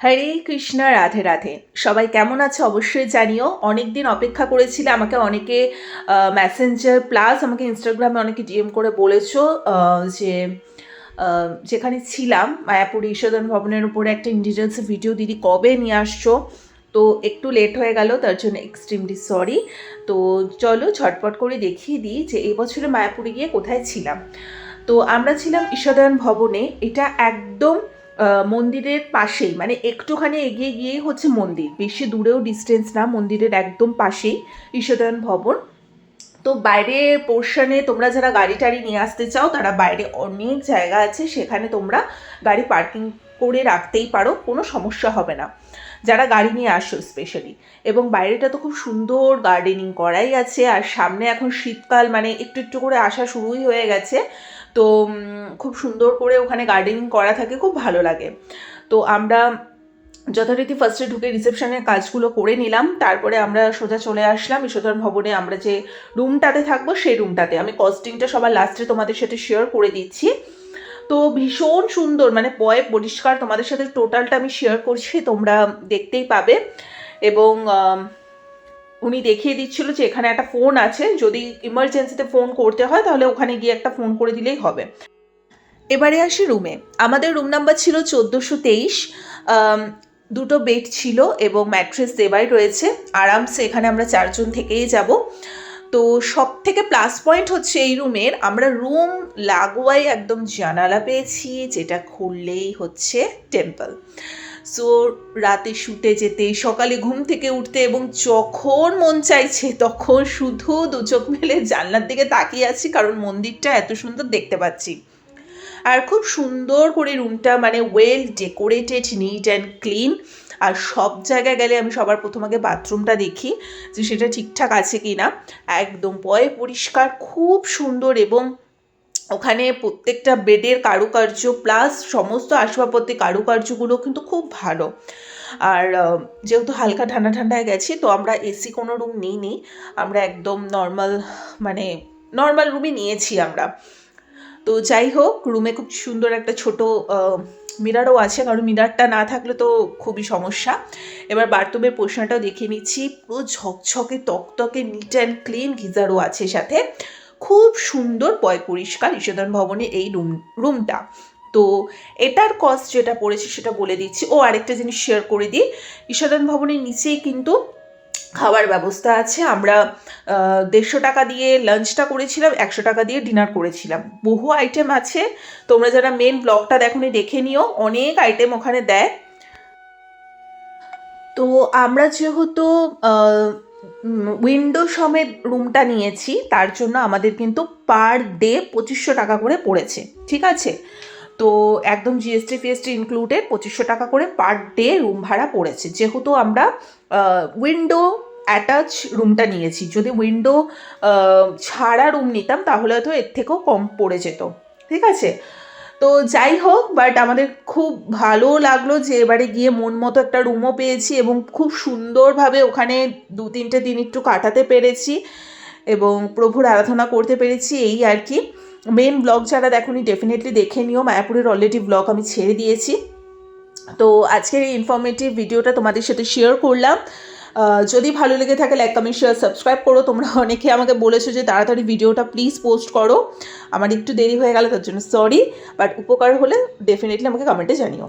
হরে কৃষ্ণ, রাধে রাধে। সবাই কেমন আছে অবশ্যই জানিও। অনেক দিন অপেক্ষা করেছিলে, আমাকে অনেকে মেসেঞ্জার প্লাস আমাকে ইনস্টাগ্রামে অনেকে ডিএম করে বলেছো যে যেখানে ছিলাম মায়াপুর ঈশ্বরদন ভবনের উপরে একটা ইন্ডিজিনাস ভিডিও দিদি কবে নিয়ে আসছো। তো একটু লেট হয়ে গেল, তার জন্য এক্সট্রিমলি সরি। তো চলো ঝটপট করে দেখিয়ে দিই যে এই বছরে মায়াপুরে গিয়ে কোথায় ছিলাম। তো আমরা ছিলাম ঈশ্বরদন ভবনে। এটা একদম মন্দিরের পাশেই, মানে একটুখানি এগিয়ে গিয়েই হচ্ছে মন্দির, বেশি দূরেও ডিস্টেন্স না, মন্দিরের একদম পাশেই ঈশ্বরদন ভবন। তো বাইরের পোর্শনে তোমরা যারা গাড়ি টাড়ি নিয়ে আসতে চাও তারা বাইরে অনেক জায়গা আছে, সেখানে তোমরা গাড়ি পার্কিং করে রাখতেই পারো, কোনো সমস্যা হবে না যারা গাড়ি নিয়ে আসো স্পেশালি। এবং বাইরেটা তো খুব সুন্দর গার্ডেনিং করাই আছে, আর সামনে এখন শীতকাল, মানে একটু একটু করে আসা শুরুই হয়ে গেছে। তো খুব সুন্দর করে ওখানে গার্ডেনিং করা থাকে, খুব ভালো লাগে। তো আমরা যথারীতি ফার্স্টে ঢুকে রিসেপশনের কাজগুলো করে নিলাম, তারপরে আমরা সোজা চলে আসলাম ঈশ্বরদন ভবনে। আমরা যে রুমটাতে থাকবো সেই রুমটাতে, আমি কস্টিংটা সবার লাস্টে তোমাদের সাথে শেয়ার করে দিচ্ছি। তো ভীষণ সুন্দর, মানে পয়ে পরিষ্কার, তোমাদের সাথে টোটালটা আমি শেয়ার করছি, তোমরা দেখতেই পাবে। এবং উনি দেখিয়ে দিচ্ছিল যে এখানে একটা ফোন আছে, যদি ইমার্জেন্সিতে ফোন করতে হয় তাহলে ওখানে গিয়ে একটা ফোন করে দিলেই হবে। এবারে আসি রুমে। আমাদের রুম নাম্বার ছিল 1423। দুটো বেড ছিল এবং ম্যাট্রেস দেওয়াই রয়েছে, আরামসে এখানে আমরা 4 জন থেকেই যাব। তো সব থেকে প্লাস পয়েন্ট হচ্ছে এই রুমের, আমরা রুম লাগোয়াই একদম জানালা পেয়েছি, যেটা খুললেই হচ্ছে টেম্পল। সো রাতে শুতে যেতে, সকালে ঘুম থেকে উঠতে এবং যখন মন চাইছে তখন শুধু দু চোখ মেলে জানলার দিকে তাকিয়ে আছি, কারণ মন্দিরটা এত সুন্দর দেখতে পাচ্ছি। আর খুব সুন্দর করে রুমটা, মানে well decorated, neat and clean. আর সব জায়গায় গেলে আমি সবার প্রথম আগে বাথরুমটা দেখি যে সেটা ঠিকঠাক আছে কি না। একদম পয় পরিষ্কার, খুব সুন্দর। এবং ওখানে প্রত্যেকটা বেডের কারুকার্য প্লাস সমস্ত আসবাবপত্রের কারুকার্যগুলো কিন্তু খুব ভালো। আর যেহেতু হালকা ঠান্ডা ঠান্ডায় গেছি, তো আমরা এসি কোনো রুম নিইনি, আমরা একদম নর্মাল রুমই নিয়েছি আমরা। তো যাই হোক, রুমে খুব সুন্দর একটা ছোট মিরারও আছে, কারণ মিরারটা না থাকলে তো খুবই সমস্যা। এবার বাথরুমের পোর্শনটাও দেখিয়ে নিচ্ছি, পুরো ঝকঝকে তকতকে নিট অ্যান্ড ক্লিন, গিজারও আছে সাথে, খুব সুন্দর পয় পরিষ্কার ঈশ্বরদন ভবনের এই রুমটা। তো এটার কস্ট যেটা পড়েছে সেটা বলে দিচ্ছি। ও আরেকটা জিনিস শেয়ার করে দিই, ঈশ্বরদন ভবনের নিচেই কিন্তু খাবার ব্যবস্থা আছে। আমরা 150 টাকা দিয়ে লাঞ্চটা করেছিলাম, 100 টাকা দিয়ে ডিনার করেছিলাম। বহু আইটেম আছে, তোমরা যারা মেন ব্লগটা দেখোনি দেখে নিও, অনেক আইটেম ওখানে দেয়। তো আমরা যেহেতু উইন্ডো সমেত রুমটা নিয়েছি, তার জন্য আমাদের কিন্তু পার ডে 2500 টাকা করে পড়েছে, ঠিক আছে? তো একদম জিএসটি ফিএসটি ইনক্লুডেড 2500 টাকা করে পার ডে রুম ভাড়া পড়েছে, যেহেতু আমরা উইন্ডো অ্যাটাচ রুমটা নিয়েছি। যদি উইন্ডো ছাড়া রুম নিতাম তাহলে হয়তো এর থেকেও কম পড়ে যেত, ঠিক আছে? তো যাই হোক, বাট আমাদের খুব ভালো লাগলো যে এবারে গিয়ে মন মতো একটা রুমও পেয়েছি এবং খুব সুন্দরভাবে ওখানে 2-3টে দিন একটু কাটাতে পেরেছি এবং প্রভুর আরাধনা করতে পেরেছি, এই আর কি। মেন ব্লগ যারা দেখোনি ডেফিনেটলি দেখে নিও, মায়াপুরের অলরেডি ব্লগ আমি ছেড়ে দিয়েছি। তো আজকের এই ইনফরমেটিভ ভিডিওটা তোমাদের সাথে শেয়ার করলাম। যদি ভালো লেগে থাকে লাইক কমেন্ট শেয়ার সাবস্ক্রাইব করো। তোমরা অনেকে আমাকে বলেছো যে তাড়াতাড়ি ভিডিওটা প্লিজ পোস্ট করো, আমার একটু দেরি হয়ে গেল তার জন্য সরি, বাট উপকার হলে ডেফিনেটলি আমাকে কমেন্টে জানিও।